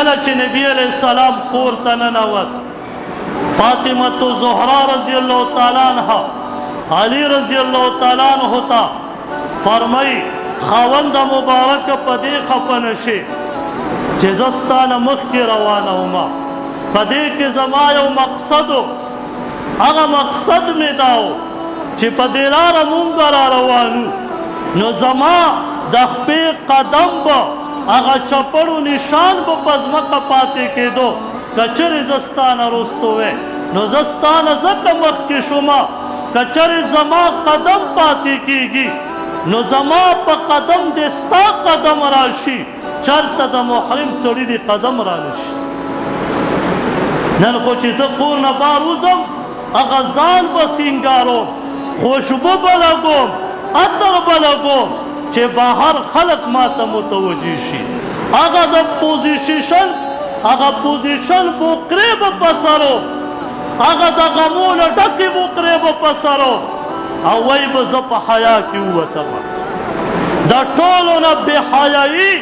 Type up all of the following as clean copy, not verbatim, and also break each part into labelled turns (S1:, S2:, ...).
S1: کله چې نبی علیہ السلام کور ته ننوت، فاطمة زهرا رضی اللہ تعالی عنہ علی رضی اللہ تعالی عنہ ته فرمای خاوند مبارک په دې خفه نشي چې زه ستا نه مخکې روانه ومه، په دې کې زما یو مقصد و، هغه مقصد مې دا و چې په دې لاره مونږ را روانو نو زما د خپې قدم به هغه چپړو نشان به په ځمکه پاتې کېدو، که چېرې زه ستا نه رستو وی نو زه ستا نه ځکه مخکې شومه، که چېرې زما قدم پاتې کېږي نو زما په قدم دې ستا قدم راشي، چېرته د محرم سړي دې قدم را نشي. نن خو چې زه کور نه بار وځم هغه ځان به سینګاروم، خوشبو به لګوم، عطر به لګوم چې بهر خلق ما ته متوجه شي. هغه د پوزیشن بوکرې به په سرو، هغه د غمونو ډکې بوکرې به په سرو، او وی به زه په حیا کې ووتمه. د ټولو نه بې حیایي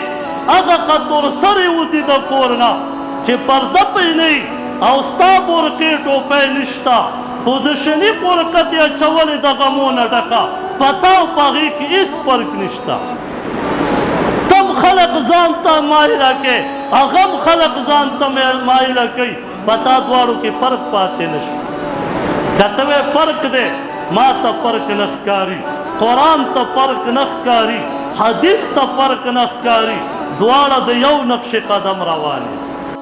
S1: هغه قطر سرې وځي د کور نه چې پرده پرې نه او ستا بورقې ټوپۍ نشته، پوزیشني بورقه دې اچولې د غمونه ډکه، پتا او په هغې کې هېڅ فرق نشته. تم خلق ځان ته مایله کوي، هغه هم خلق ځان ته مایله کوي، په تا دواړو کې فرق پاتې نه شو. که ته وایې فرق دی، ما ته فرق نه ښکاري، قرآن ته فرق نه ښکاري، حدیث ته فرق نه ښکاري، دواړه د یو نقش قدم روان دي.